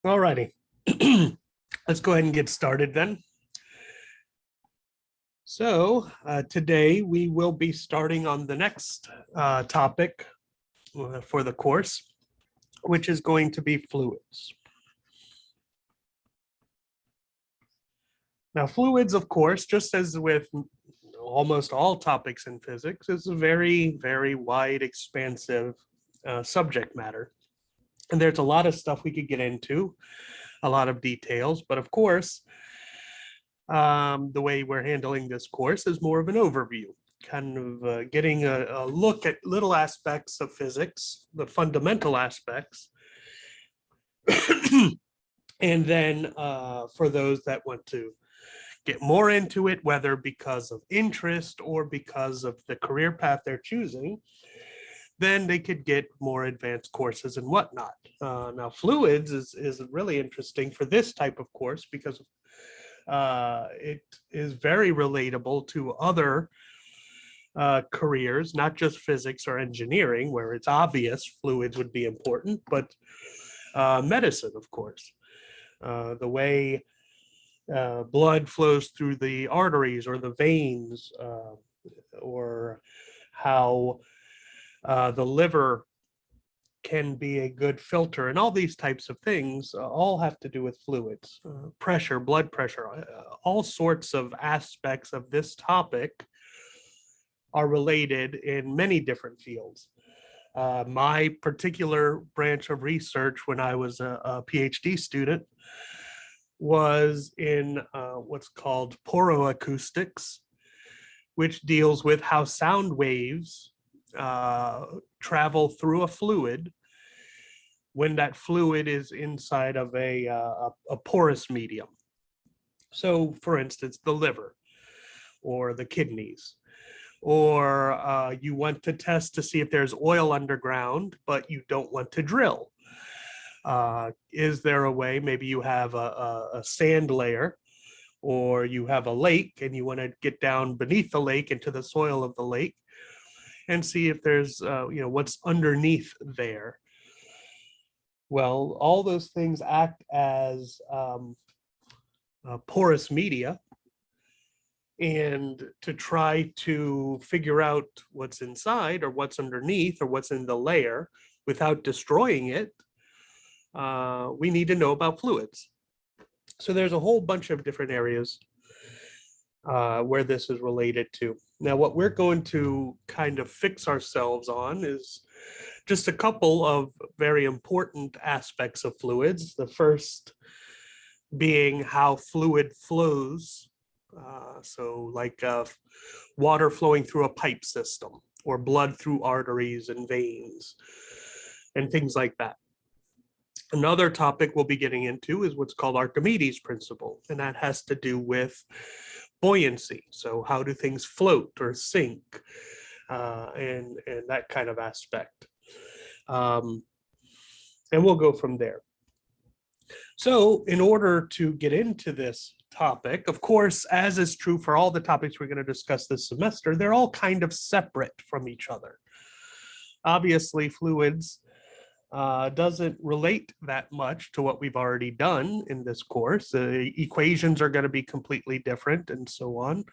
All righty. Let's go ahead and get started then. So today we will be starting on the next topic for the course, which is going to be fluids. Now, fluids, of course, just as with almost all topics in physics, is a very, very wide, expansive subject matter. And there's a lot of stuff we could get into, a lot of details, but of course, the way we're handling this course is more of an overview, kind of getting a look at little aspects of physics, the fundamental aspects. And then for those that want to get more into it, whether because of interest or because of the career path they're choosing, then they could get more advanced courses and whatnot. Now, fluids is really interesting for this type of course because it is very relatable to other careers, not just physics or engineering, where it's obvious fluids would be important, but medicine, of course. The way blood flows through the arteries or the veins, or how the liver can be a good filter, and all these types of things all have to do with fluids, pressure, blood pressure, all sorts of aspects of this topic are related in many different fields. My particular branch of research when I was a PhD student was in what's called poroacoustics, which deals with how sound waves travel through a fluid when that fluid is inside of a porous medium. So, for instance, the liver or the kidneys, or you want to test to see if there's oil underground, but you don't want to drill. Is there a way, maybe you have a sand layer, or you have a lake and you want to get down beneath the lake into the soil of the lake and see if there's, what's underneath there. Well, all those things act as porous media, and to try to figure out what's inside or what's underneath or what's in the layer without destroying it, we need to know about fluids. So there's a whole bunch of different areas where this is related to. Now, what we're going to kind of fix ourselves on is just a couple of very important aspects of fluids. The first being how fluid flows. So like water flowing through a pipe system, or blood through arteries and veins and things like that. Another topic we'll be getting into is what's called Archimedes' principle, and that has to do with buoyancy. So how do things float or sink, and that kind of aspect. And we'll go from there. So in order to get into this topic, of course, as is true for all the topics we're going to discuss this semester, they're all kind of separate from each other. Obviously, fluids doesn't relate that much to what we've already done in this course. Equations are going to be completely different and so on.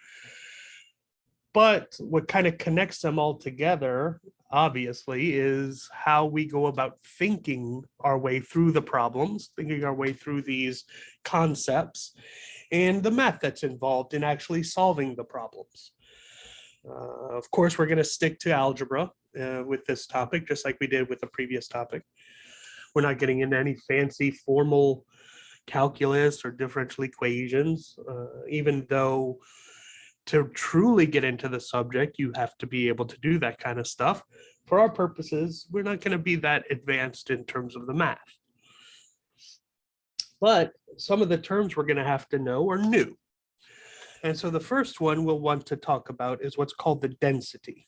But what kind of connects them all together, obviously, is how we go about thinking our way through the problems, thinking our way through these concepts, and the math that's involved in actually solving the problems. Of course, we're going to stick to algebra with this topic, just like we did with the previous topic. We're not getting into any fancy formal calculus or differential equations, even though to truly get into the subject, you have to be able to do that kind of stuff. For our purposes, we're not going to be that advanced in terms of the math. But some of the terms we're going to have to know are new. And so the first one we'll want to talk about is what's called the density.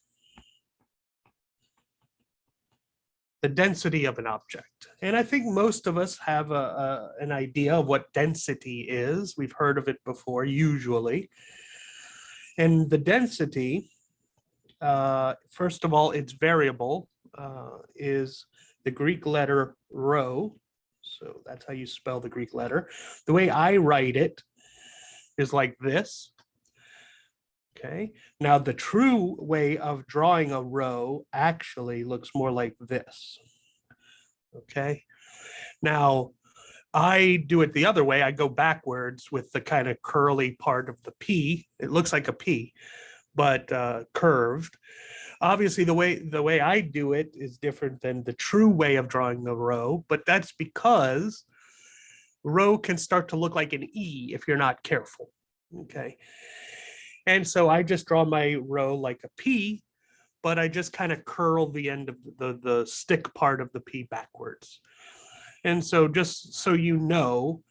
The density of an object. And I think most of us have an idea of what density is. We've heard of it before, usually. And the density, first of all, its variable is the Greek letter rho. So that's how you spell the Greek letter. The way I write it is like this. Okay. Now the true way of drawing a rho actually looks more like this. Okay. Now I do it the other way. I go backwards with the kind of curly part of the P. It looks like a P, but curved. Obviously, the way I do it is different than the true way of drawing the rho, but that's because rho can start to look like an E if you're not careful. Okay. And so I just draw my rho like a P, but I just kind of curl the end of the stick part of the P backwards. And so just so you know,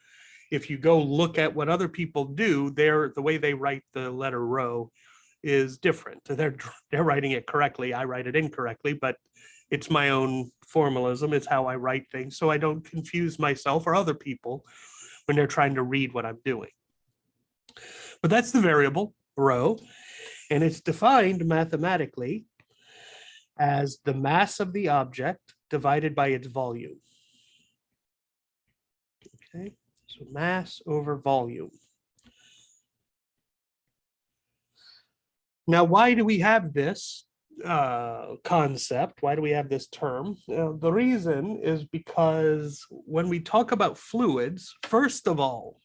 if you go look at what other people do, the way they write the letter rho is different. They're writing it correctly. I write it incorrectly, but it's my own formalism. It's how I write things, so I don't confuse myself or other people when they're trying to read what I'm doing. But that's the variable rho, and it's defined mathematically as the mass of the object divided by its volume. Okay, so mass over volume. Now, why do we have this concept? Why do we have this term? The reason is because when we talk about fluids, first of all,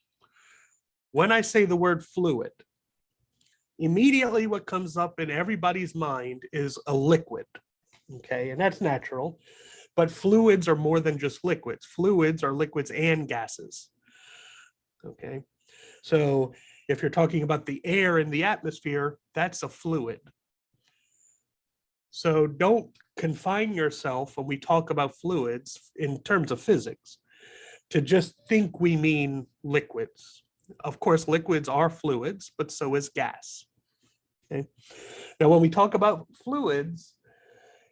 when I say the word fluid, immediately what comes up in everybody's mind is a liquid. Okay, and that's natural. But fluids are more than just liquids. Fluids are liquids and gases. Okay, so if you're talking about the air in the atmosphere, that's a fluid. So don't confine yourself when we talk about fluids in terms of physics to just think we mean liquids. Of course, liquids are fluids, but so is gas. Okay. Now, when we talk about fluids,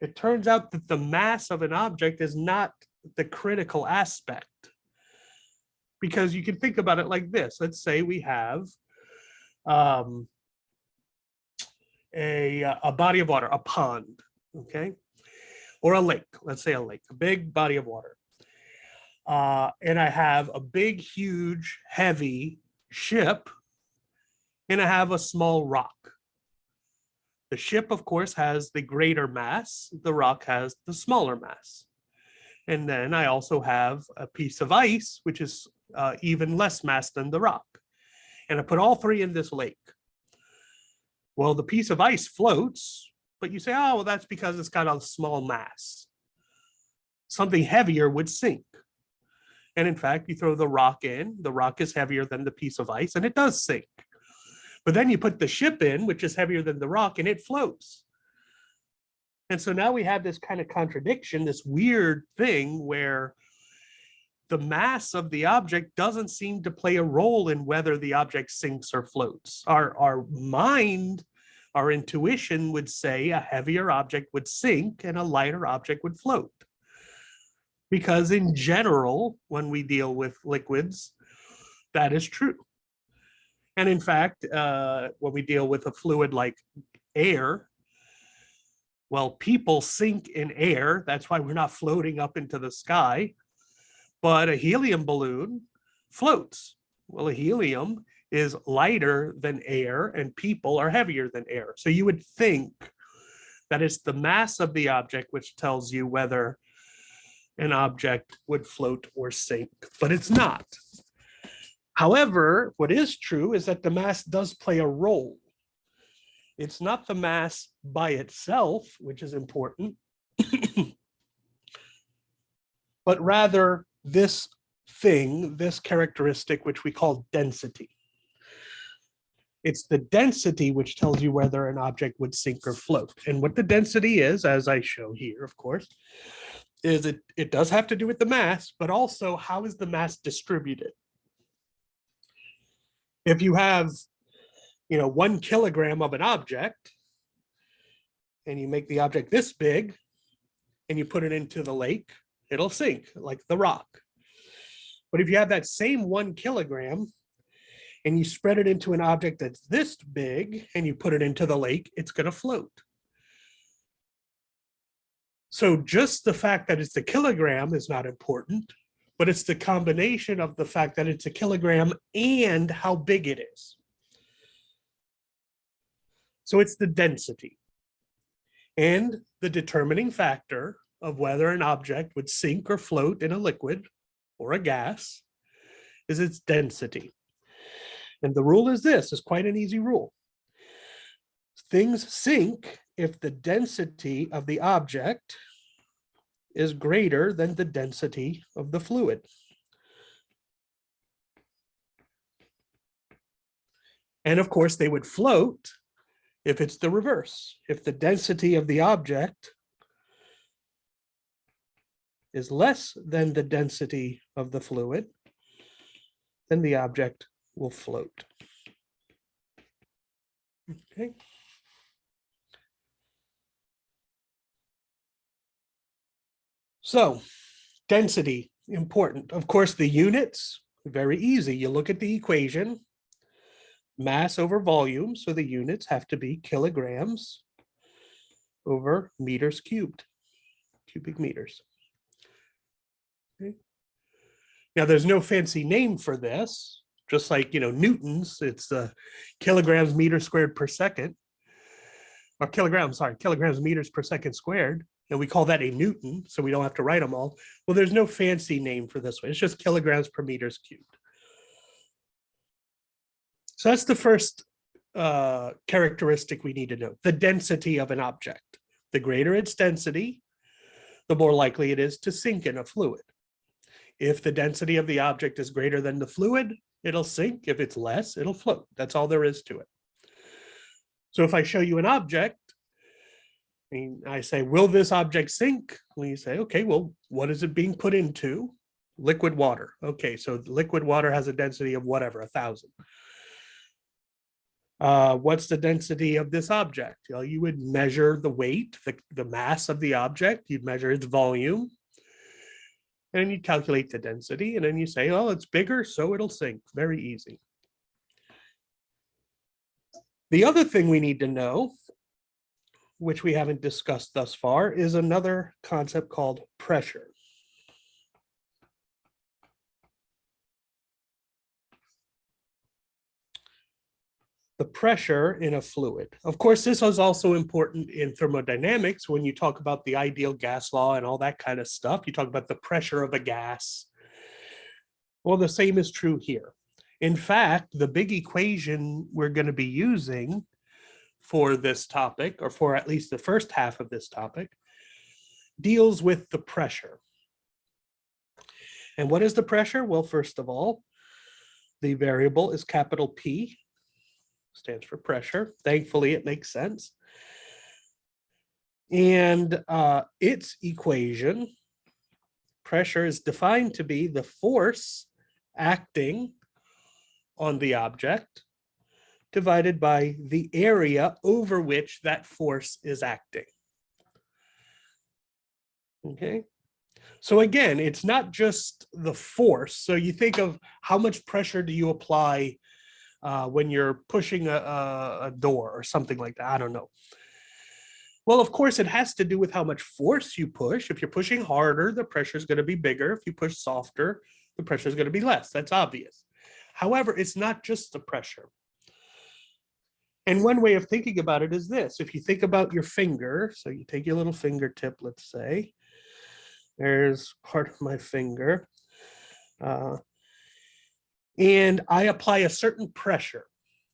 it turns out that the mass of an object is not the critical aspect, because you can think about it like this. Let's say we have a body of water, a pond, okay, or a lake. Let's say a lake, a big body of water. And I have a big, huge, heavy ship, and I have a small rock. The ship, of course, has the greater mass. The rock has the smaller mass. And then I also have a piece of ice, which is even less mass than the rock. And I put all three in this lake. Well, the piece of ice floats, but you say, oh, well, that's because it's got a small mass. Something heavier would sink. And in fact, you throw the rock in, the rock is heavier than the piece of ice, and it does sink. But then you put the ship in, which is heavier than the rock, and it floats. And so now we have this kind of contradiction, this weird thing where the mass of the object doesn't seem to play a role in whether the object sinks or floats. Our mind, our intuition would say a heavier object would sink and a lighter object would float. Because in general, when we deal with liquids, that is true. And in fact, when we deal with a fluid like air, well, people sink in air. That's why we're not floating up into the sky. But a helium balloon floats. Well, a helium is lighter than air, and people are heavier than air. So you would think that it's the mass of the object which tells you whether an object would float or sink, but it's not. However, what is true is that the mass does play a role. It's not the mass by itself, which is important, but rather this thing, this characteristic, which we call density. It's the density which tells you whether an object would sink or float. And what the density is, as I show here, of course, is it does have to do with the mass, but also how is the mass distributed? If you have, 1 kilogram of an object, and you make the object this big, and you put it into the lake, it'll sink like the rock. But if you have that same 1 kilogram, and you spread it into an object that's this big, and you put it into the lake, it's going to float. So just the fact that it's a kilogram is not important. but it's the combination of the fact that it's a kilogram and how big it is. So it's the density. And the determining factor of whether an object would sink or float in a liquid or a gas is its density. And the rule is this, is quite an easy rule. Things sink if the density of the object is greater than the density of the fluid. And of course, they would float if it's the reverse. If the density of the object is less than the density of the fluid, then the object will float. Okay. So, density, important. Of course, the units, very easy. You look at the equation, mass over volume, so the units have to be kilograms over meters cubed, cubic meters. Okay. Now, there's no fancy name for this, just like, newtons, it's kilograms meters squared per second, or kilograms meters per second squared, and we call that a newton, so we don't have to write them all. Well, there's no fancy name for this one. It's just kilograms per meters cubed. So that's the first characteristic we need to know, the density of an object. The greater its density, the more likely it is to sink in a fluid. If the density of the object is greater than the fluid, it'll sink. If it's less, it'll float. That's all there is to it. So if I show you an object, and I say, will this object sink? Well, you say, okay, well, what is it being put into? Liquid water. Okay, so liquid water has a density of whatever, 1,000. What's the density of this object? You would measure the weight, the mass of the object. You'd measure its volume. And you calculate the density. And then you say, oh, it's bigger, so it'll sink. Very easy. The other thing we need to know, which we haven't discussed thus far, is another concept called pressure. The pressure in a fluid. Of course, this is also important in thermodynamics when you talk about the ideal gas law and all that kind of stuff. You talk about the pressure of a gas. Well, the same is true here. In fact, the big equation we're going to be using for this topic, or for at least the first half of this topic, deals with the pressure. And what is the pressure? Well, first of all, the variable is capital P, stands for pressure. Thankfully, it makes sense. And its equation, pressure, is defined to be the force acting on the object divided by the area over which that force is acting. Okay. So again, it's not just the force. So you think of how much pressure do you apply when you're pushing a door or something like that. I don't know. Well, of course, it has to do with how much force you push. If you're pushing harder, the pressure is going to be bigger. If you push softer, the pressure is going to be less. That's obvious. However, it's not just the pressure. And one way of thinking about it is this. If you think about your finger, so you take your little fingertip, let's say, there's part of my finger. And I apply a certain pressure,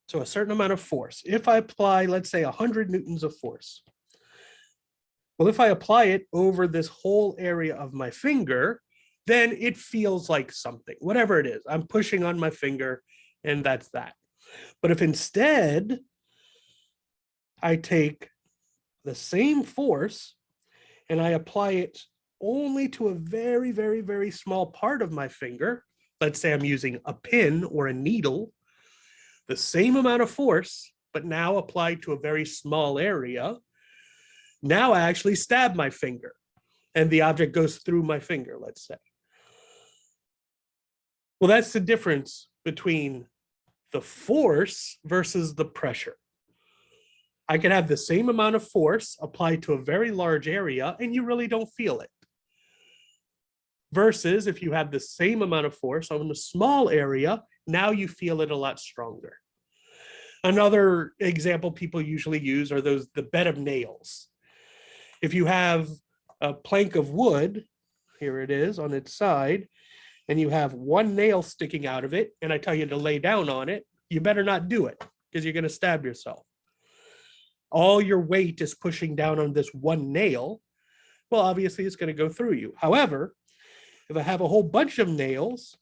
so a certain amount of force. If I apply, let's say, 100 newtons of force, well, if I apply it over this whole area of my finger, then it feels like something, whatever it is. I'm pushing on my finger, and that's that. But if instead I take the same force and I apply it only to a very, very, very small part of my finger, let's say I'm using a pin or a needle, the same amount of force, but now applied to a very small area, now I actually stab my finger and the object goes through my finger, let's say. Well, that's the difference between the force versus the pressure. I can have the same amount of force applied to a very large area and you really don't feel it. Versus if you have the same amount of force on a small area, now you feel it a lot stronger. Another example people usually use are the bed of nails. If you have a plank of wood, here it is on its side, and you have one nail sticking out of it, and I tell you to lay down on it, you better not do it because you're going to stab yourself. All your weight is pushing down on this one nail. Well, obviously it's going to go through you. However, if I have a whole bunch of nails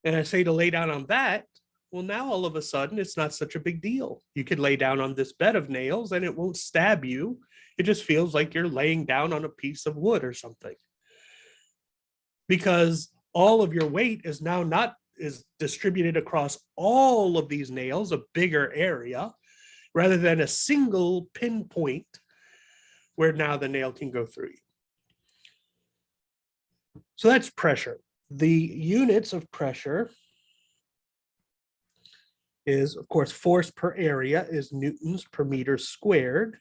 and I say to lay down on that, well, now all of a sudden it's not such a big deal. You could lay down on this bed of nails and it won't stab you. It just feels like you're laying down on a piece of wood or something. Because all of your weight is now not is distributed across all of these nails, a bigger area, rather than a single pinpoint where now the nail can go through you. So that's pressure. The units of pressure is, of course, force per area is newtons per meter squared.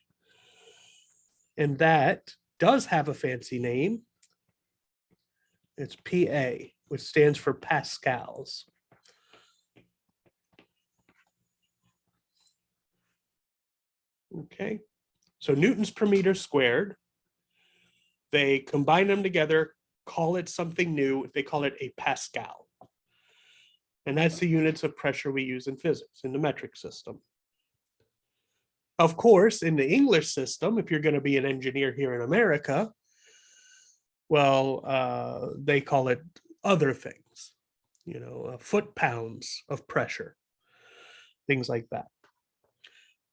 And that does have a fancy name. It's PA, which stands for pascals. Okay, so newtons per meter squared. They combine them together, call it something new. They call it a pascal. And that's the units of pressure we use in physics, in the metric system. Of course, in the English system, if you're going to be an engineer here in America, well, they call it other things, you know, foot-pounds of pressure, things like that.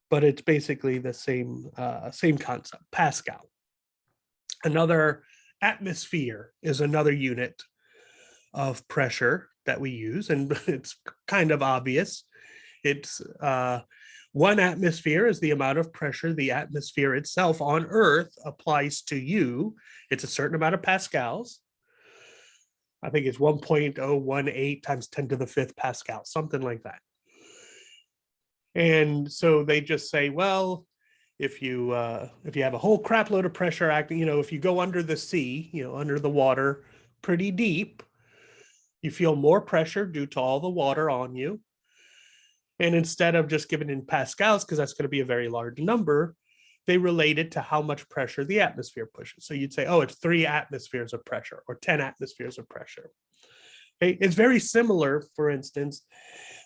But it's basically the same concept, Pascal. Another atmosphere is another unit of pressure that we use, and it's kind of obvious. It's 1 atmosphere is the amount of pressure the atmosphere itself on Earth applies to you. It's a certain amount of pascals. I think it's 1.018 times 10 to the 5th pascal, something like that. And so they just say, well, if you have a whole crap load of pressure acting, you know, if you go under the sea, you know, under the water pretty deep, you feel more pressure due to all the water on you. And instead of just giving in pascals, because that's going to be a very large number, they relate it to how much pressure the atmosphere pushes. So you'd say, oh, it's 3 atmospheres of pressure or 10 atmospheres of pressure. Okay? It's very similar, for instance,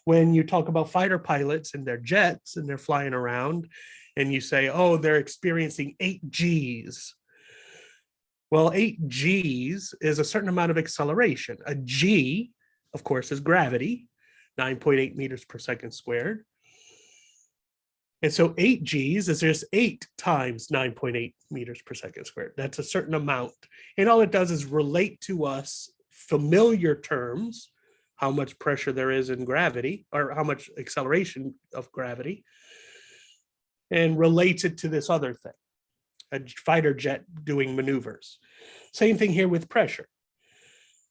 when you talk about fighter pilots and their jets and they're flying around and you say, oh, they're experiencing 8 Gs. Well, 8 Gs is a certain amount of acceleration. A G, of course, is gravity, 9.8 meters per second squared. And so 8 Gs is just 8 times 9.8 meters per second squared. That's a certain amount. And all it does is relate to us familiar terms, how much pressure there is in gravity, or how much acceleration of gravity, and relates it to this other thing, a fighter jet doing maneuvers. Same thing here with pressure.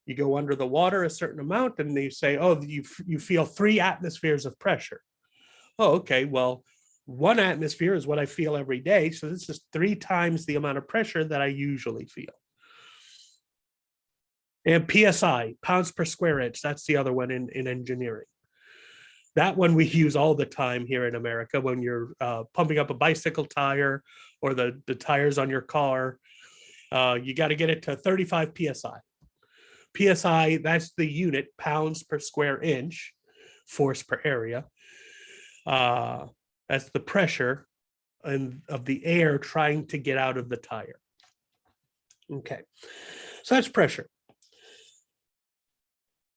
You go under the water a certain amount and you say, oh, you feel 3 atmospheres of pressure. Oh, okay, well, 1 atmosphere is what I feel every day. So this is 3 times the amount of pressure that I usually feel. And PSI, pounds per square inch, that's the other one in engineering. That one we use all the time here in America when you're pumping up a bicycle tire or the tires on your car. You got to get it to 35 PSI. PSI, that's the unit, pounds per square inch, force per area. That's the pressure of the air trying to get out of the tire. Okay, so that's pressure.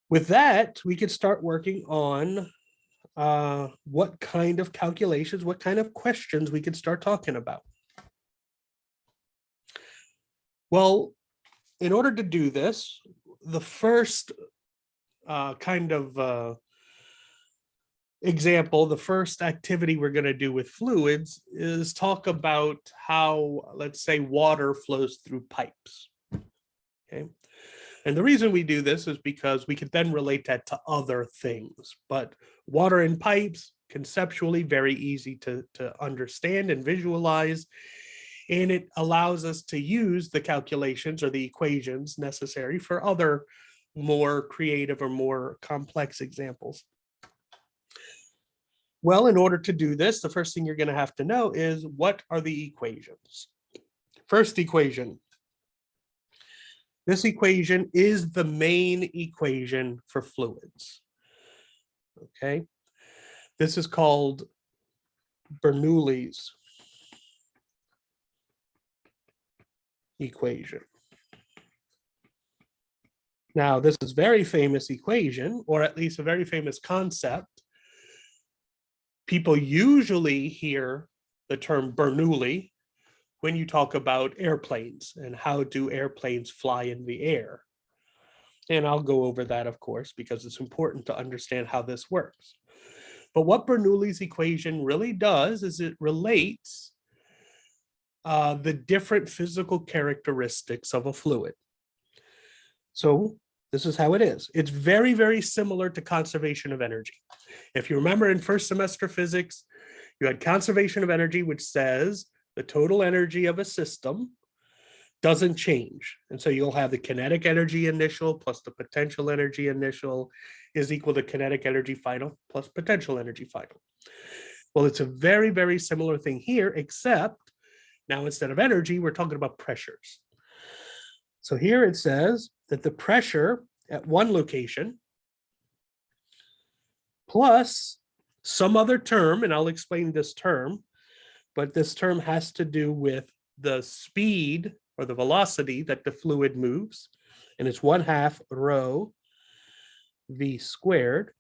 With that, we could start working on what kind of calculations, what kind of questions we could start talking about. Well, in order to do this, the first example, the first activity we're going to do with fluids is talk about how, let's say, water flows through pipes. Okay. And the reason we do this is because we can then relate that to other things. But water in pipes, conceptually very easy to understand and visualize. And it allows us to use the calculations or the equations necessary for other more creative or more complex examples. Well, in order to do this, the first thing you're going to have to know is, what are the equations? First equation. This equation is the main equation for fluids. Okay. This is called Bernoulli's equation. Now, this is a very famous equation, or at least a very famous concept. People usually hear the term Bernoulli when you talk about airplanes and how do airplanes fly in the air. And I'll go over that, of course, because it's important to understand how this works. But what Bernoulli's equation really does is it relates the different physical characteristics of a fluid. So this is how it is. It's very, very similar to conservation of energy. If you remember in first semester physics, you had conservation of energy, which says the total energy of a system doesn't change. And so you'll have the kinetic energy initial plus the potential energy initial is equal to kinetic energy final plus potential energy final. Well, it's a very, very similar thing here, except now instead of energy, we're talking about pressures. So here it says that the pressure at one location plus some other term, and I'll explain this term, but this term has to do with the speed or the velocity that the fluid moves, and it's 1/2 rho v squared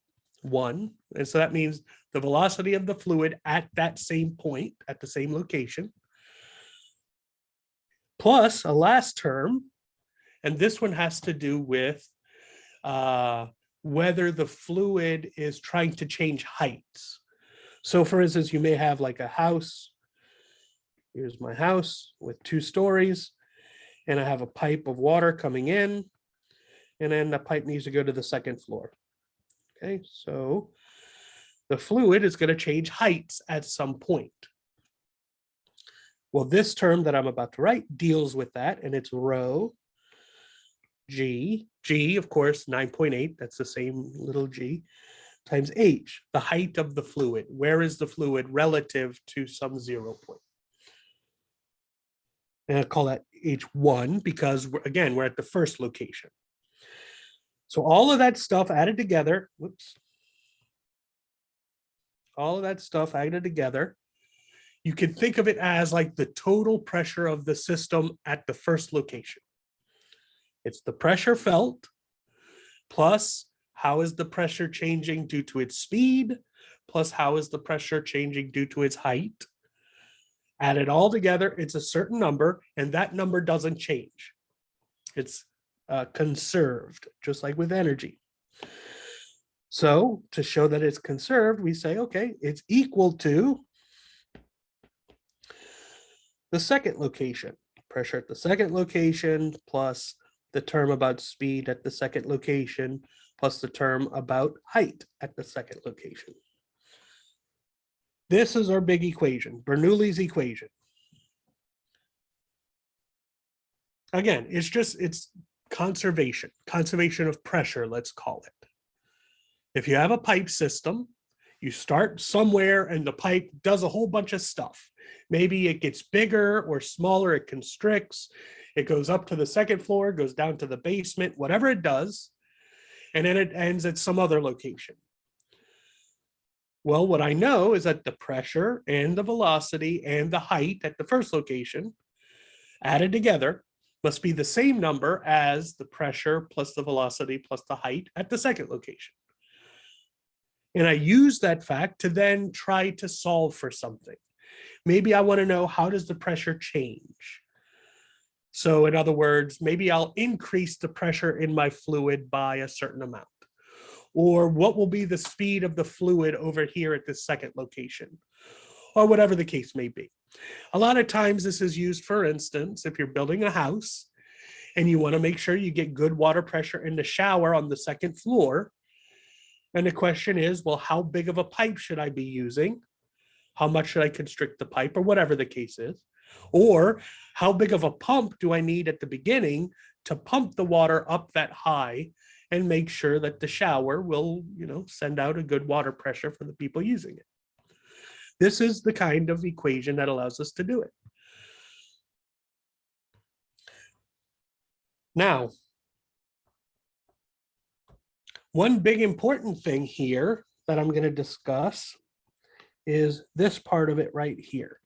1. And so that means the velocity of the fluid at that same point, at the same location, plus a last term, and this one has to do with whether the fluid is trying to change heights. So for instance, you may have like a house. Here's my house with 2 stories, and I have a pipe of water coming in, and then the pipe needs to go to the 2nd floor. Okay, so the fluid is going to change heights at some point. Well, this term that I'm about to write deals with that, and it's rho g, of course, 9.8, that's the same little g, times h, the height of the fluid. Where is the fluid relative to some 0 point? And I call that h1 because, again, we're at the first location. So all of that stuff added together, all of that stuff added together, you can think of it as like the total pressure of the system at the first location. It's the pressure felt plus how is the pressure changing due to its speed plus how is the pressure changing due to its height. Add it all together, it's a certain number, and that number doesn't change. It's conserved, just like with energy. So to show that it's conserved, we say, okay, it's equal to the second location, pressure at the second location plus the term about speed at the second location plus the term about height at the second location. This is our big equation, Bernoulli's equation. Again, it's conservation of pressure, let's call it. If you have a pipe system, you start somewhere and the pipe does a whole bunch of stuff. Maybe it gets bigger or smaller, it constricts, it goes up to the 2nd floor, goes down to the basement, whatever it does, and then it ends at some other location. Well, what I know is that the pressure and the velocity and the height at the first location added together must be the same number as the pressure plus the velocity plus the height at the second location. And I use that fact to then try to solve for something. Maybe I want to know, how does the pressure change? So in other words, maybe I'll increase the pressure in my fluid by a certain amount. Or what will be the speed of the fluid over here at this second location? Or whatever the case may be. A lot of times this is used, for instance, if you're building a house and you want to make sure you get good water pressure in the shower on the 2nd floor. And the question is, well, how big of a pipe should I be using? How much should I constrict the pipe, or whatever the case is? Or how big of a pump do I need at the beginning to pump the water up that high and make sure that the shower will, send out a good water pressure for the people using it. This is the kind of equation that allows us to do it. Now, one big important thing here that I'm going to discuss is this part of it right here.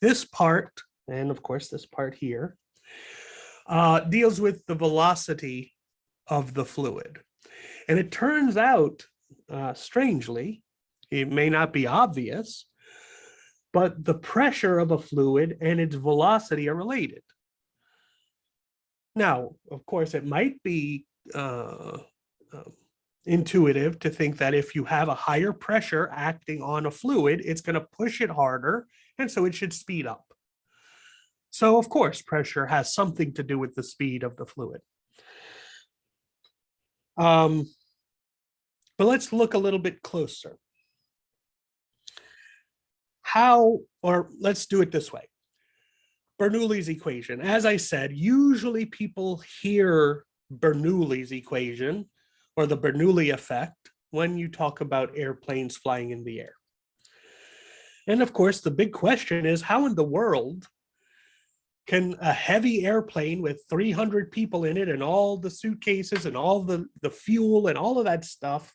This part, and of course this part here, deals with the velocity of the fluid. And it turns out, strangely, it may not be obvious, but the pressure of a fluid and its velocity are related. Now, of course, it might be intuitive to think that if you have a higher pressure acting on a fluid, it's going to push it harder, and so it should speed up. So, of course, pressure has something to do with the speed of the fluid. But let's look a little bit closer. Let's do it this way. Bernoulli's equation. As I said, usually people hear Bernoulli's equation or the Bernoulli effect when you talk about airplanes flying in the air. And of course, the big question is, how in the world can a heavy airplane with 300 people in it and all the suitcases and all the fuel and all of that stuff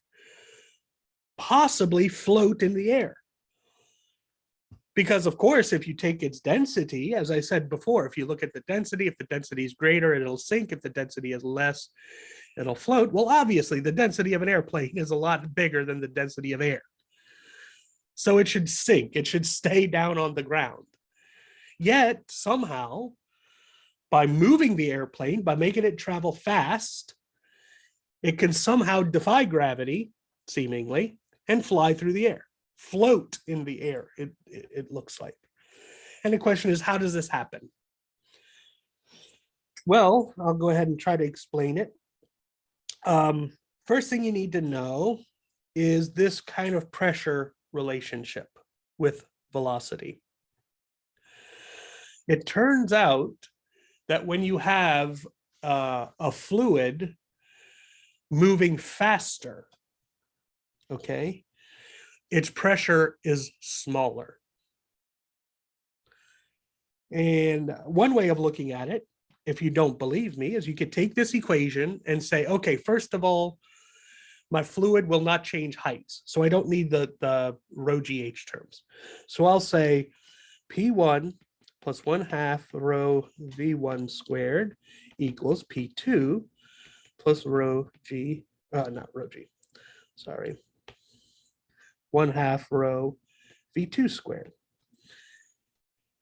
possibly float in the air? Because of course, if you take its density, as I said before, if you look at the density, if the density is greater, it'll sink. If the density is less, it'll float. Well, obviously, the density of an airplane is a lot bigger than the density of air. So it should sink. It should stay down on the ground. Yet, somehow, by moving the airplane, by making it travel fast, it can somehow defy gravity, seemingly, and fly through the air. Float in the air, it looks like. And the question is, how does this happen? Well, I'll go ahead and try to explain it. First thing you need to know is this kind of pressure relationship with velocity. It turns out that when you have a fluid moving faster, okay, its pressure is smaller. And one way of looking at it, if you don't believe me, is you could take this equation and say, okay, first of all, my fluid will not change heights. So I don't need the rho GH terms. So I'll say P1 plus 1/2 rho V1 squared equals P2 plus rho G, not rho G, sorry, 1/2 rho V2 squared.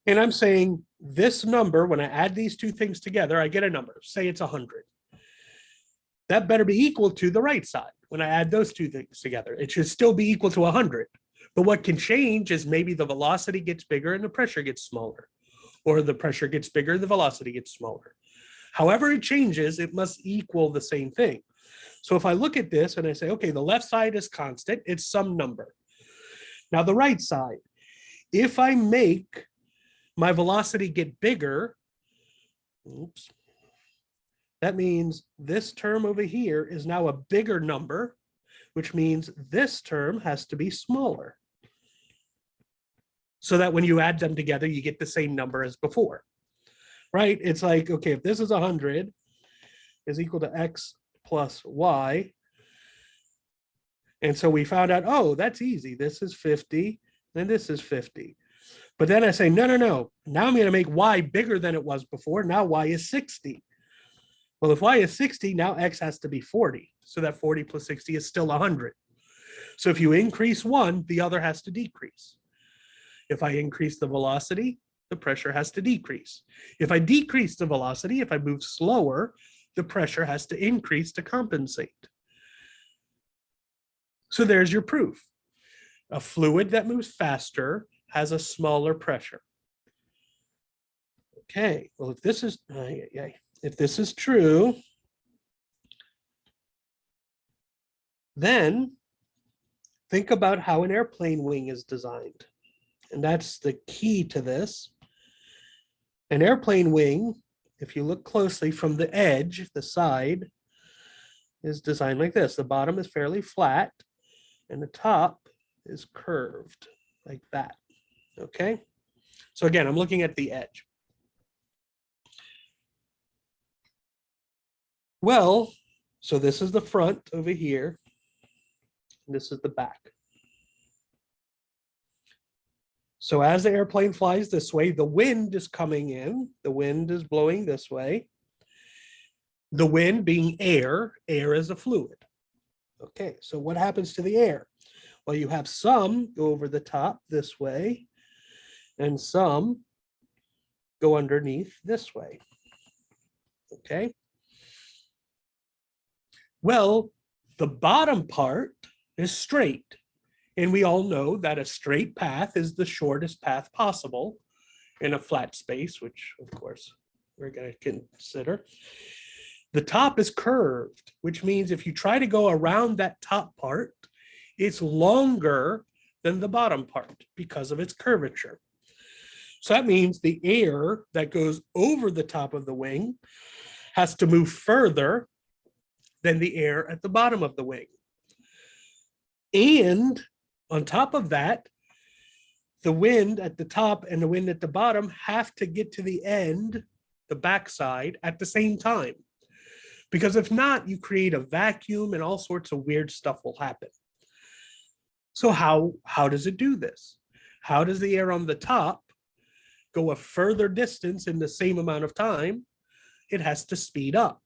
And I'm saying this number, when I add these two things together, I get a number, say it's 100. That better be equal to the right side. When I add those two things together, it should still be equal to 100. But what can change is maybe the velocity gets bigger and the pressure gets smaller, or the pressure gets bigger, the velocity gets smaller. However it changes, it must equal the same thing. So if I look at this and I say, okay, the left side is constant, it's some number. Now the right side, if I make my velocity get bigger, oops, that means this term over here is now a bigger number, which means this term has to be smaller. So that when you add them together, you get the same number as before, right? It's like, okay, if this is 100 is equal to X plus Y. And so we found out, oh, that's easy. This is 50, and this is 50. But then I say, no. Now I'm going to make Y bigger than it was before. Now Y is 60. Well, if Y is 60, now X has to be 40. So that 40 plus 60 is still 100. So if you increase one, the other has to decrease. If I increase the velocity, the pressure has to decrease. If I decrease the velocity, if I move slower, the pressure has to increase to compensate. So there's your proof. A fluid that moves faster has a smaller pressure. Okay, well, if this is true, then think about how an airplane wing is designed. And that's the key to this. An airplane wing, if you look closely from the edge, the side is designed like this. The bottom is fairly flat and the top is curved like that. Okay. So again, I'm looking at the edge. Well, so this is the front over here. And this is the back. So as the airplane flies this way, the wind is coming in. The wind is blowing this way. The wind being air, air is a fluid. Okay, so what happens to the air? Well, you have some go over the top this way, and some go underneath this way. Okay. Well, the bottom part is straight. And we all know that a straight path is the shortest path possible in a flat space, which of course we're going to consider. The top is curved, which means if you try to go around that top part, it's longer than the bottom part because of its curvature. So that means the air that goes over the top of the wing has to move further than the air at the bottom of the wing. And on top of that, the wind at the top and the wind at the bottom have to get to the end, the backside, at the same time. Because if not, you create a vacuum and all sorts of weird stuff will happen. So how does it do this? How does the air on the top go a further distance in the same amount of time? It has to speed up.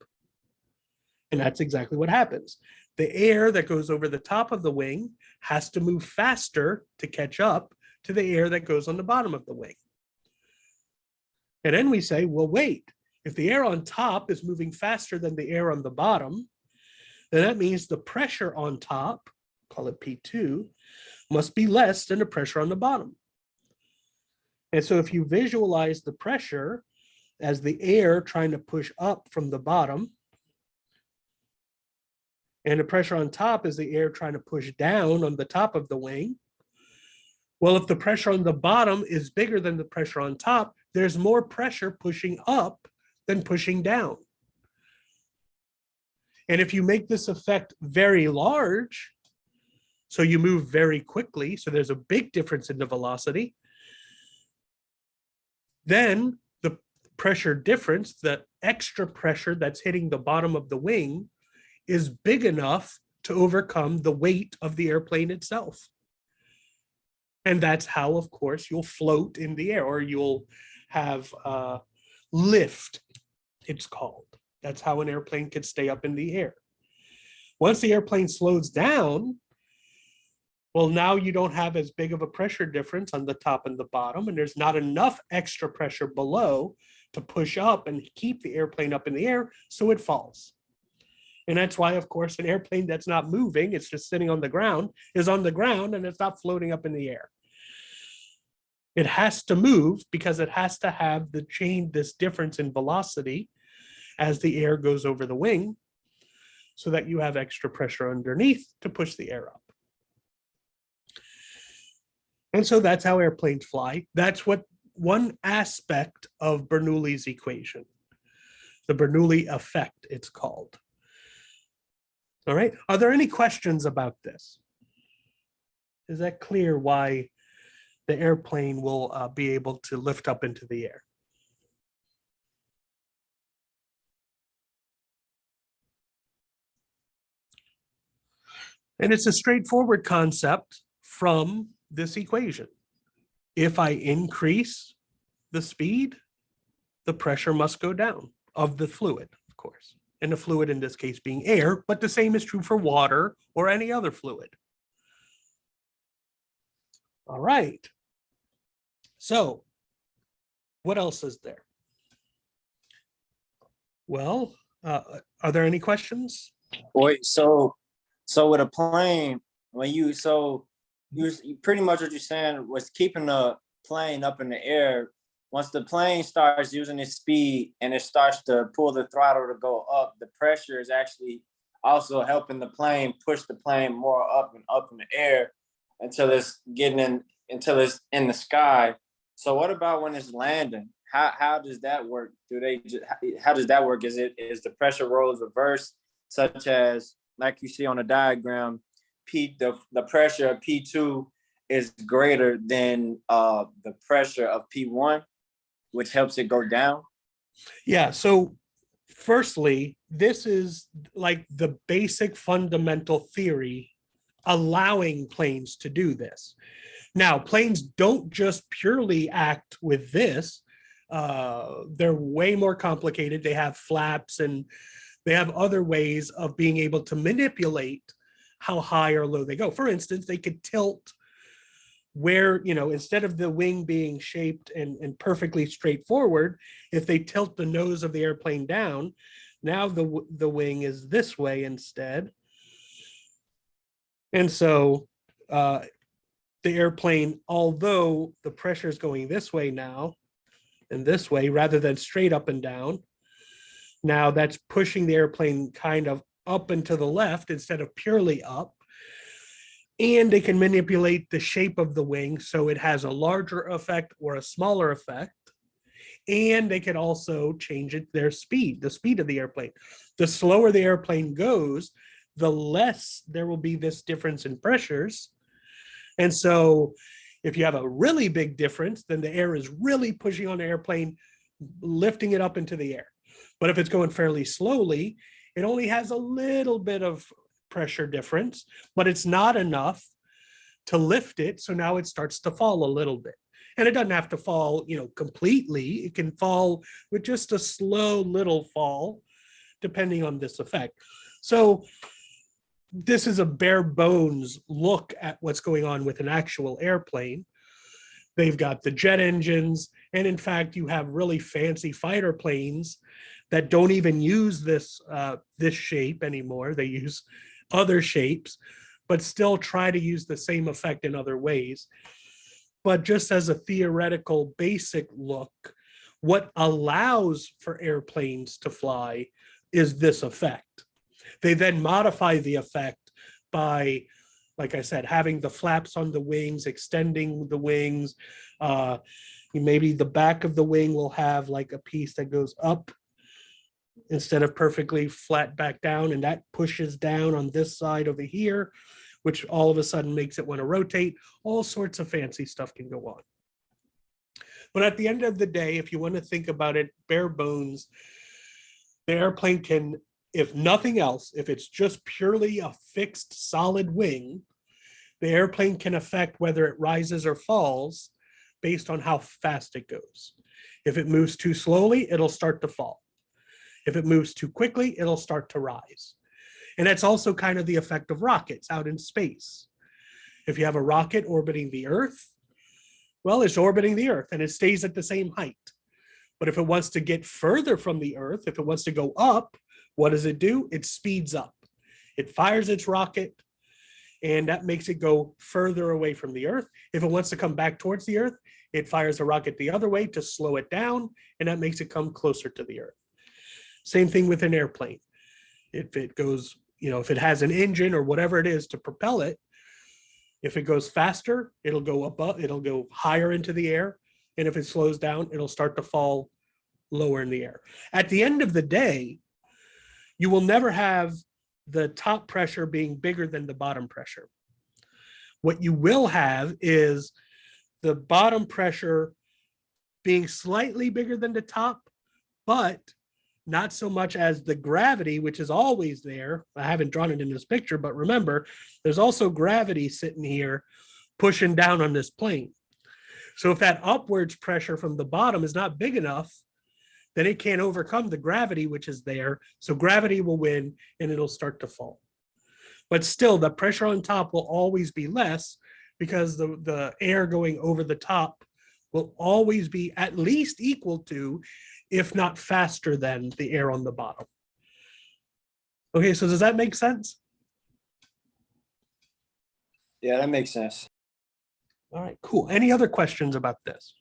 And that's exactly what happens. The air that goes over the top of the wing has to move faster to catch up to the air that goes on the bottom of the wing. And then we say, well, wait, if the air on top is moving faster than the air on the bottom, then that means the pressure on top, call it P2, must be less than the pressure on the bottom. And so if you visualize the pressure as the air trying to push up from the bottom, and the pressure on top is the air trying to push down on the top of the wing. Well, if the pressure on the bottom is bigger than the pressure on top, there's more pressure pushing up than pushing down. And if you make this effect very large, so you move very quickly, so there's a big difference in the velocity, then the pressure difference, the extra pressure that's hitting the bottom of the wing, is big enough to overcome the weight of the airplane itself. And that's how, of course, you'll float in the air, or you'll have lift, it's called. That's how an airplane can stay up in the air. Once the airplane slows down, well, now you don't have as big of a pressure difference on the top and the bottom, and there's not enough extra pressure below to push up and keep the airplane up in the air, so it falls. And that's why, of course, an airplane that's not moving, it's just sitting on the ground, is on the ground and it's not floating up in the air. It has to move because it has to have this difference in velocity as the air goes over the wing, so that you have extra pressure underneath to push the air up. And so that's how airplanes fly. That's what one aspect of Bernoulli's equation, the Bernoulli effect, it's called. All right. Are there any questions about this? Is that clear why the airplane will be able to lift up into the air? And it's a straightforward concept from this equation. If I increase the speed, the pressure must go down of the fluid, of course. And the fluid in this case being air, but the same is true for water or any other fluid. All right. So what else is there? Well, are there any questions? Wait, so with a plane, when you pretty much what you're saying was keeping the plane up in the air. Once the plane starts using its speed and it starts to pull the throttle to go up, the pressure is actually also helping the plane push the plane more up and up in the air until it's in the sky. So what about when it's landing? how does that work? How does that work? Is the pressure roles reversed, such as like you see on the diagram, the pressure of P2 is greater than the pressure of P1, which helps it go down? Yeah. So firstly, this is like the basic fundamental theory allowing planes to do this. Now, planes don't just purely act with this. They're way more complicated. They have flaps and they have other ways of being able to manipulate how high or low they go. For instance, they could tilt where, instead of the wing being shaped and perfectly straightforward, if they tilt the nose of the airplane down, now the wing is this way instead. And so the airplane, although the pressure is going this way now and this way rather than straight up and down, now that's pushing the airplane kind of up and to the left instead of purely up. And they can manipulate the shape of the wing so it has a larger effect or a smaller effect. And they can also change the speed of the airplane. The slower the airplane goes, the less there will be this difference in pressures. And so if you have a really big difference, then the air is really pushing on the airplane, lifting it up into the air. But if it's going fairly slowly, it only has a little bit of pressure difference, but it's not enough to lift it. So now it starts to fall a little bit. And it doesn't have to fall, completely. It can fall with just a slow little fall, depending on this effect. So this is a bare bones look at what's going on with an actual airplane. They've got the jet engines. And in fact, you have really fancy fighter planes that don't even use this shape anymore. They use other shapes, but still try to use the same effect in other ways. But just as a theoretical basic look, what allows for airplanes to fly is this effect. They then modify the effect by, like I said, having the flaps on the wings, extending the wings. Maybe the back of the wing will have like a piece that goes up instead of perfectly flat back down, and that pushes down on this side over here, which all of a sudden makes it want to rotate. All sorts of fancy stuff can go on. But at the end of the day, if you want to think about it bare bones, the airplane can, if nothing else, if it's just purely a fixed solid wing, the airplane can affect whether it rises or falls based on how fast it goes. If it moves too slowly, it'll start to fall. If it moves too quickly, it'll start to rise. And that's also kind of the effect of rockets out in space. If you have a rocket orbiting the Earth, well, it's orbiting the Earth and it stays at the same height. But if it wants to get further from the Earth, if it wants to go up, what does it do? It speeds up. It fires its rocket, and that makes it go further away from the Earth. If it wants to come back towards the Earth, it fires a rocket the other way to slow it down, and that makes it come closer to the Earth. Same thing with an airplane. If it goes, if it has an engine or whatever it is to propel it, if it goes faster, it'll go above, it'll go higher into the air. And if it slows down, it'll start to fall lower in the air. At the end of the day, you will never have the top pressure being bigger than the bottom pressure. What you will have is the bottom pressure being slightly bigger than the top, but not so much as the gravity, which is always there. I haven't drawn it in this picture, but remember, there's also gravity sitting here pushing down on this plane. So if that upwards pressure from the bottom is not big enough, then it can't overcome the gravity which is there. So gravity will win and it'll start to fall. But still, the pressure on top will always be less because the air going over the top will always be at least equal to, if not faster than, the air on the bottom. Okay, so does that make sense? Yeah, that makes sense. All right, cool. Any other questions about this?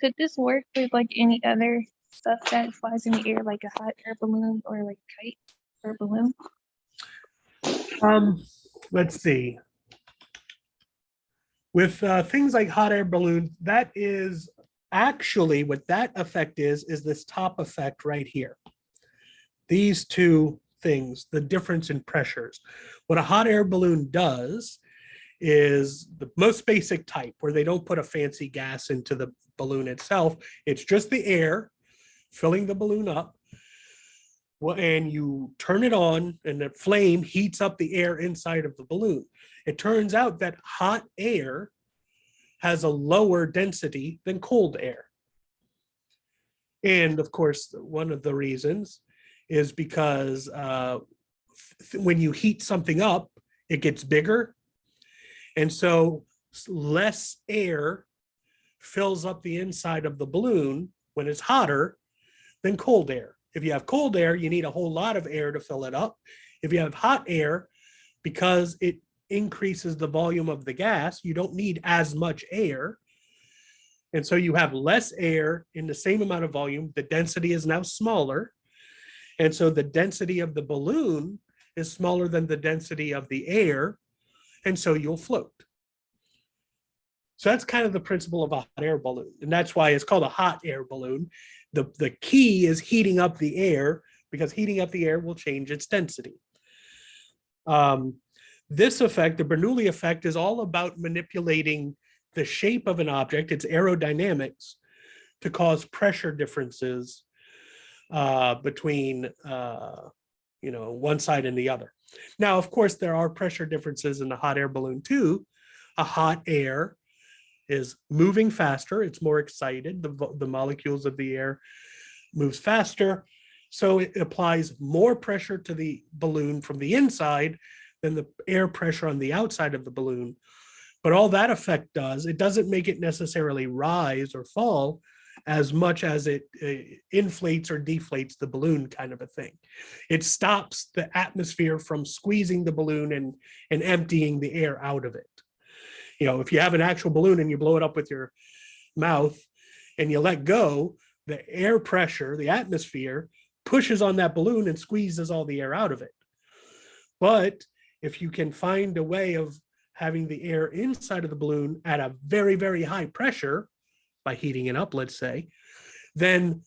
Could this work with like any other stuff that flies in the air, like a hot air balloon or like a kite or balloon? Let's see. With things like hot air balloons, that is actually what that effect is this top effect right here. These two things, the difference in pressures. What a hot air balloon does is the most basic type, where they don't put a fancy gas into the balloon itself. It's just the air filling the balloon up. Well, and you turn it on and the flame heats up the air inside of the balloon. It turns out that hot air has a lower density than cold air. And of course, one of the reasons is because when you heat something up, it gets bigger. And so less air fills up the inside of the balloon when it's hotter than cold air. If you have cold air, you need a whole lot of air to fill it up. If you have hot air, because it increases the volume of the gas, you don't need as much air. And so you have less air in the same amount of volume. The density is now smaller. And so the density of the balloon is smaller than the density of the air. And so you'll float. So that's kind of the principle of a hot air balloon. And that's why it's called a hot air balloon. The key is heating up the air, because heating up the air will change its density. This effect, the Bernoulli effect, is all about manipulating the shape of an object, its aerodynamics, to cause pressure differences between one side and the other. Now, of course, there are pressure differences in the hot air balloon too. A hot air is moving faster, it's more excited, the molecules of the air moves faster, so it applies more pressure to the balloon from the inside than the air pressure on the outside of the balloon. But all that effect does, it doesn't make it necessarily rise or fall as much as it inflates or deflates the balloon, kind of a thing. It stops the atmosphere from squeezing the balloon and emptying the air out of it. If you have an actual balloon and you blow it up with your mouth and you let go, the air pressure, the atmosphere, pushes on that balloon and squeezes all the air out of it. But if you can find a way of having the air inside of the balloon at a very, very high pressure, by heating it up, let's say, then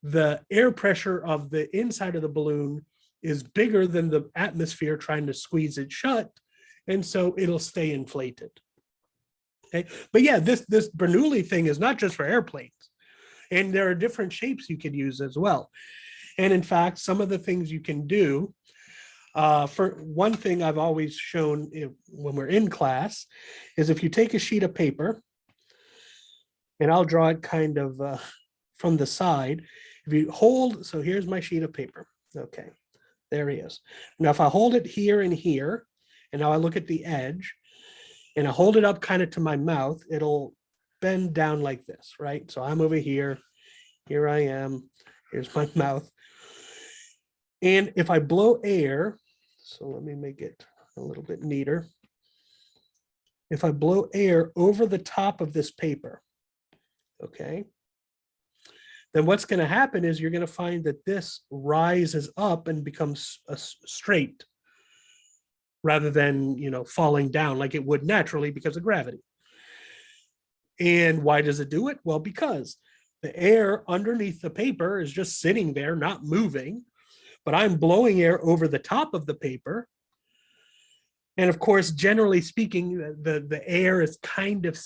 the air pressure of the inside of the balloon is bigger than the atmosphere trying to squeeze it shut, and so it'll stay inflated. Okay, but yeah, this Bernoulli thing is not just for airplanes, and there are different shapes you could use as well. And in fact, some of the things you can do, for one thing I've always shown when we're in class, is if you take a sheet of paper, and I'll draw it kind of from the side. If you hold, so here's my sheet of paper. Okay, there he is. Now, if I hold it here and here, and now I look at the edge, and I hold it up kind of to my mouth, it'll bend down like this, right? So I'm over here, here I am, here's my mouth. And if I blow air, so let me make it a little bit neater. If I blow air over the top of this paper, okay, then what's going to happen is you're going to find that this rises up and becomes straight rather than, falling down like it would naturally because of gravity. And why does it do it? Well, because the air underneath the paper is just sitting there, not moving, but I'm blowing air over the top of the paper. And of course, generally speaking, the air is kind of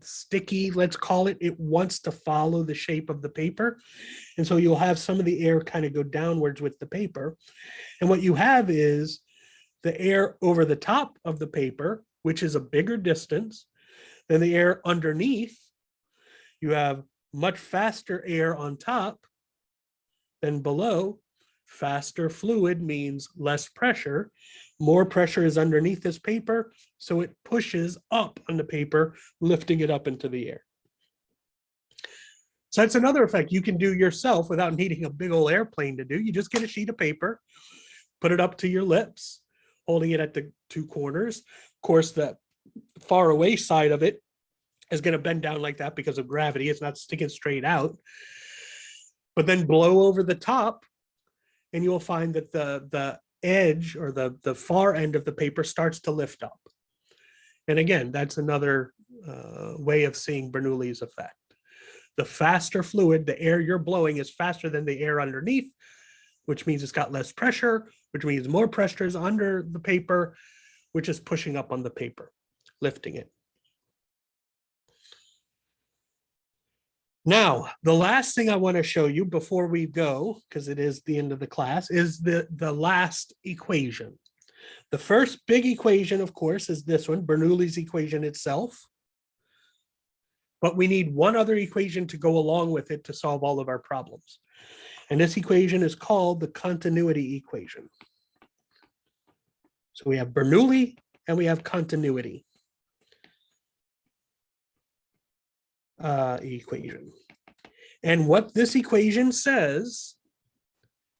sticky, let's call it. It wants to follow the shape of the paper. And so you'll have some of the air kind of go downwards with the paper. And what you have is the air over the top of the paper, which is a bigger distance than the air underneath. You have much faster air on top than below. Faster fluid means less pressure. More pressure is underneath this paper, so it pushes up on the paper, lifting it up into the air. So that's another effect you can do yourself without needing a big old airplane to do. You just get a sheet of paper, put it up to your lips, holding it at the two corners. Of course, the far away side of it is going to bend down like that because of gravity. It's not sticking straight out. But then blow over the top, and you'll find that the edge or the far end of the paper starts to lift up. And again, that's another way of seeing Bernoulli's effect. The faster fluid, the air you're blowing is faster than the air underneath, which means it's got less pressure, which means more pressure is under the paper, which is pushing up on the paper, lifting it. Now, the last thing I want to show you before we go, because it is the end of the class, is the last equation. The first big equation, of course, is this one, Bernoulli's equation itself. But we need one other equation to go along with it to solve all of our problems. And this equation is called the continuity equation. So we have Bernoulli and we have continuity equation. And what this equation says,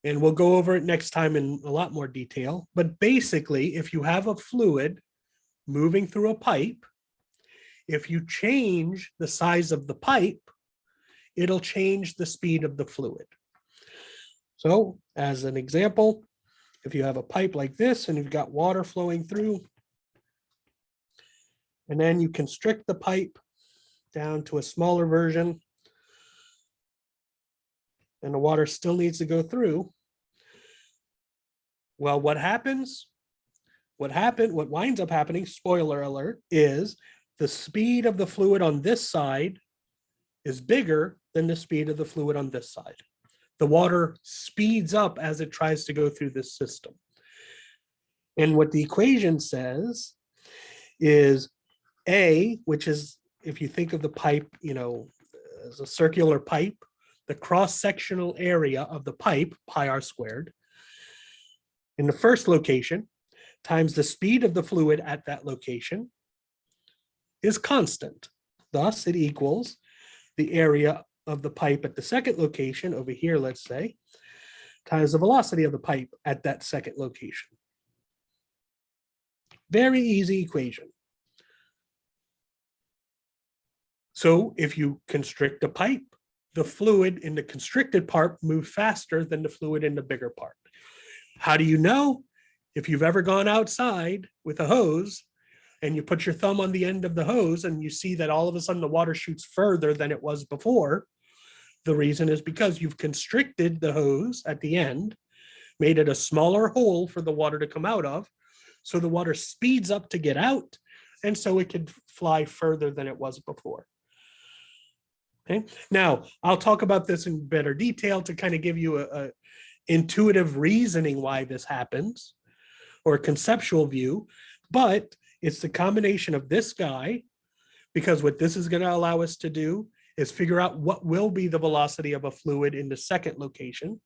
and we'll go over it next time in a lot more detail, but basically, if you have a fluid moving through a pipe, if you change the size of the pipe, it'll change the speed of the fluid. So as an example, if you have a pipe like this and you've got water flowing through, and then you constrict the pipe down to a smaller version, and the water still needs to go through, well, what happens? What winds up happening, spoiler alert, is the speed of the fluid on this side is bigger than the speed of the fluid on this side. The water speeds up as it tries to go through this system. And what the equation says is A, which is, if you think of the pipe, as a circular pipe, the cross-sectional area of the pipe, pi r squared, in the first location, times the speed of the fluid at that location, is constant. Thus, it equals the area of the pipe at the second location, over here, let's say, times the velocity of the pipe at that second location. Very easy equation. So if you constrict a pipe, the fluid in the constricted part moves faster than the fluid in the bigger part. How do you know? If you've ever gone outside with a hose and you put your thumb on the end of the hose and you see that all of a sudden the water shoots further than it was before, the reason is because you've constricted the hose at the end, made it a smaller hole for the water to come out of, so the water speeds up to get out, and so it can fly further than it was before. Okay. Now, I'll talk about this in better detail to kind of give you a intuitive reasoning why this happens, or a conceptual view, but it's the combination of this guy, because what this is going to allow us to do is figure out what will be the velocity of a fluid in the second location,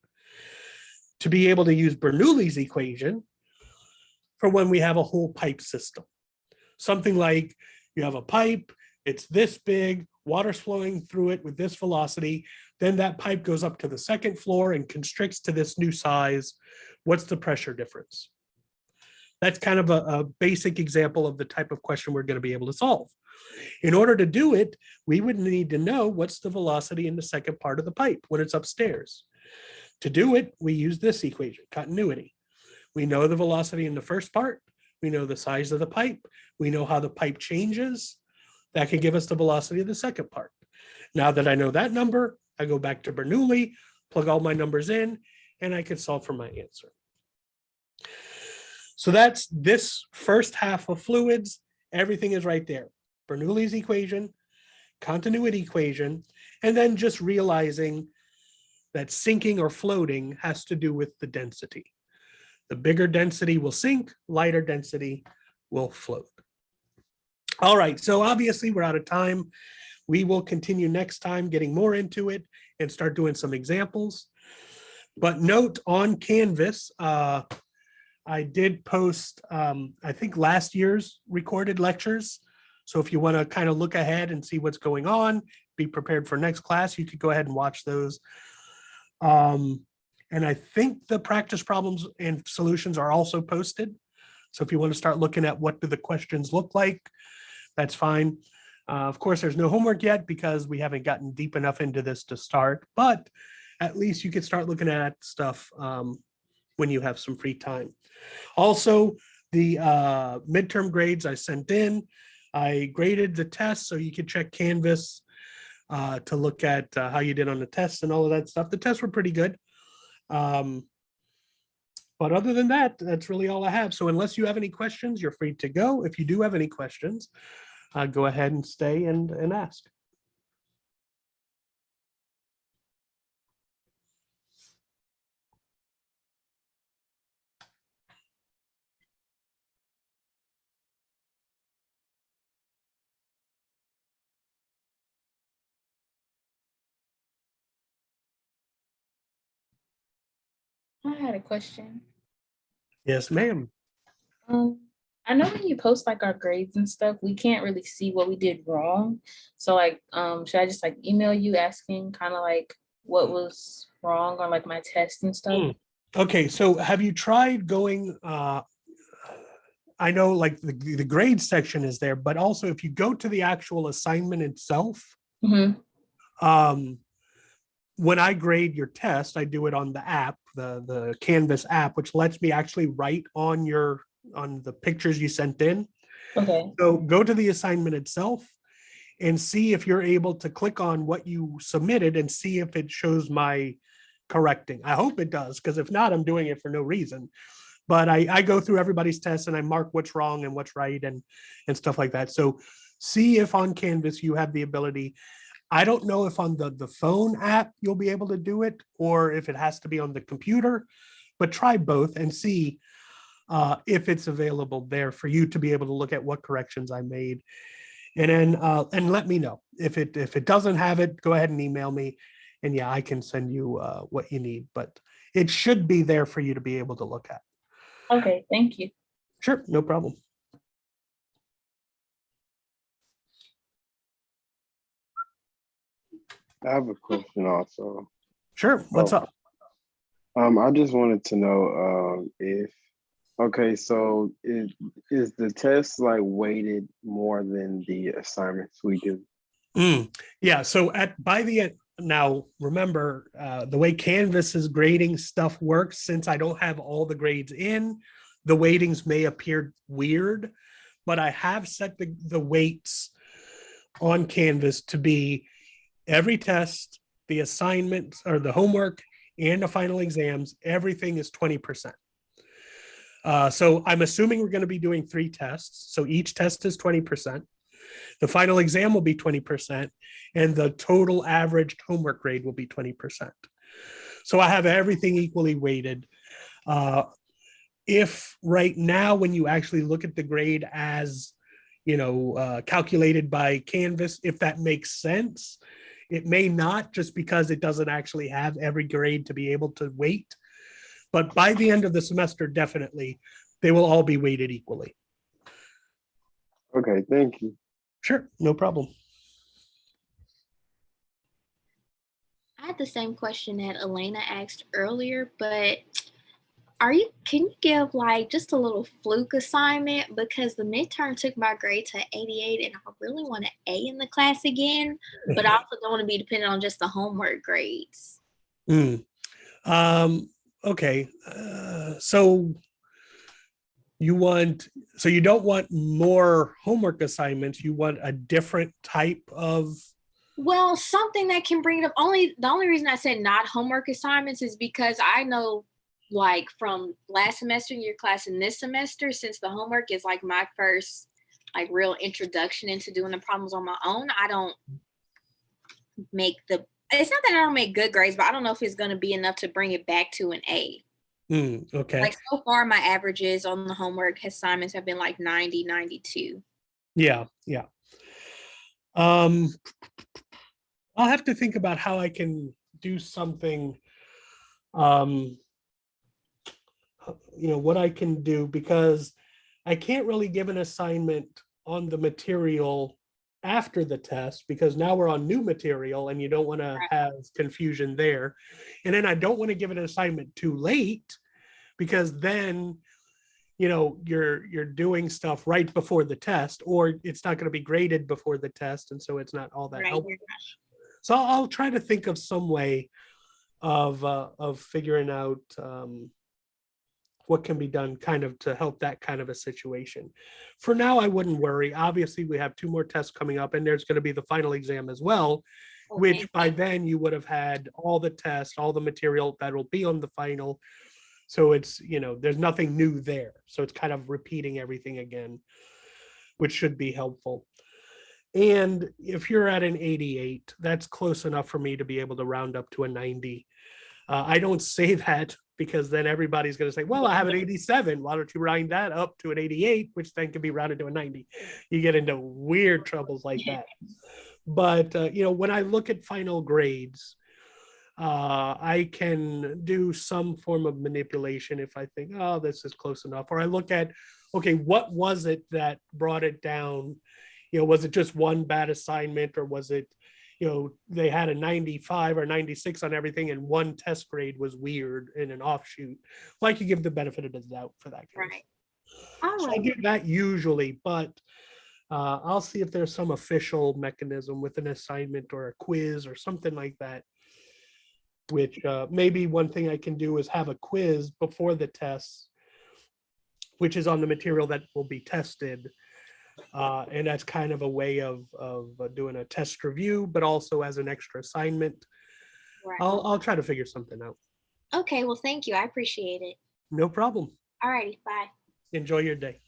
to be able to use Bernoulli's equation for when we have a whole pipe system. Something like you have a pipe, it's this big, water's flowing through it with this velocity, then that pipe goes up to the second floor and constricts to this new size. What's the pressure difference? That's kind of a basic example of the type of question we're going to be able to solve. In order to do it, we would need to know what's the velocity in the second part of the pipe when it's upstairs. To do it, we use this equation, continuity. We know the velocity in the first part. We know the size of the pipe. We know how the pipe changes. That can give us the velocity of the second part. Now that I know that number, I go back to Bernoulli, plug all my numbers in, and I can solve for my answer. So that's this first half of fluids. Everything is right there. Bernoulli's equation, continuity equation, and then just realizing that sinking or floating has to do with the density. The bigger density will sink, lighter density will float. All right, so obviously we're out of time. We will continue next time getting more into it and start doing some examples. But note on Canvas, I did post, I think, last year's recorded lectures. So if you want to kind of look ahead and see what's going on, be prepared for next class, you could go ahead and watch those. And I think the practice problems and solutions are also posted. So if you want to start looking at what do the questions look like, that's fine. Of course, there's no homework yet because we haven't gotten deep enough into this to start, but at least you could start looking at stuff when you have some free time. Also, the midterm grades I sent in, I graded the test so you could check Canvas to look at how you did on the tests and all of that stuff. The tests were pretty good. But other than that, that's really all I have. So unless you have any questions, you're free to go. If you do have any questions, go ahead and stay and ask. I had a question. Yes, ma'am. I know when you post like our grades and stuff, we can't really see what we did wrong. So like, should I just like email you asking kind of like what was wrong on like my test and stuff? Okay, so have you tried going, I know like the grade section is there, but also if you go to the actual assignment itself, Mhm. When I grade your test, I do it on the app, the Canvas app, which lets me actually write on the pictures you sent in. Okay. So go to the assignment itself and see if you're able to click on what you submitted and see if it shows my correcting. I hope it does, because if not, I'm doing it for no reason. But I go through everybody's tests and I mark what's wrong and what's right and stuff like that. So see if on Canvas you have the ability. I don't know if on the phone app you'll be able to do it or if it has to be on the computer, but try both and see if it's available there for you to be able to look at what corrections I made. And then and let me know if it doesn't have it, go ahead and email me. And yeah, I can send you what you need, but it should be there for you to be able to look at. Okay. Thank you. Sure, no problem. I have a question also. Sure, what's up? I just wanted to know if, okay, so is the test like weighted more than the assignments we do? Yeah, so by the end, now remember the way Canvas's grading stuff works, since I don't have all the grades in, the weightings may appear weird, but I have set the weights on Canvas to be every test, the assignment or the homework, and the final exams, everything is 20%. So I'm assuming we're going to be doing 3 tests. So each test is 20%. The final exam will be 20%, and the total averaged homework grade will be 20%. So I have everything equally weighted. If right now, when you actually look at the grade as, calculated by Canvas, if that makes sense, it may not, just because it doesn't actually have every grade to be able to weight. But by the end of the semester, definitely, they will all be weighted equally. Okay, thank you. Sure, no problem. I had the same question that Elena asked earlier, but can you give like just a little fluke assignment, because the midterm took my grade to 88 and I really want an A in the class again, but I also don't want to be dependent on just the homework grades. Okay, so you don't want more homework assignments, you want a different type of. Well, something that can bring it up. The only reason I said not homework assignments is because I know, like, from last semester in your class and this semester, since the homework is like my first like real introduction into doing the problems on my own, I don't make it's not that I don't make good grades, but I don't know if it's going to be enough to bring it back to an A. Okay. Like, so far my averages on the homework assignments have been like 90, 92. Yeah. I'll have to think about how I can do something, what I can do, because I can't really give an assignment on the material after the test, because now we're on new material and you don't want to have confusion there. And then I don't want to give an assignment too late, because then you're doing stuff right before the test, or it's not going to be graded before the test, and so it's not all that helpful. So I'll try to think of some way of figuring out what can be done kind of to help that kind of a situation. For now, I wouldn't worry. Obviously, we have 2 more tests coming up, and there's going to be the final exam as well, which by then you would have had all the tests, all the material that will be on the final. So it's, you know, there's nothing new there. So it's kind of repeating everything again, which should be helpful. And if you're at an 88, that's close enough for me to be able to round up to a 90. I don't say that because then everybody's going to say, well, I have an 87. Why don't you round that up to an 88, which then can be rounded to a 90? You get into weird troubles like that. But, you know, when I look at final grades, I can do some form of manipulation if I think, oh, this is close enough. Or I look at, okay, what was it that brought it down? You know, was it just one bad assignment, or was it, you know, they had a 95 or 96 on everything and one test grade was weird in an offshoot? Like, you give the benefit of the doubt for that case. Right. All So I right. do that usually, but I'll see if there's some official mechanism with an assignment or a quiz or something like that. Which maybe one thing I can do is have a quiz before the tests, which is on the material that will be tested. And that's kind of a way of doing a test review, but also as an extra assignment. Right. I'll try to figure something out. Okay. Well, thank you. I appreciate it. No problem. All righty. Bye. Enjoy your day.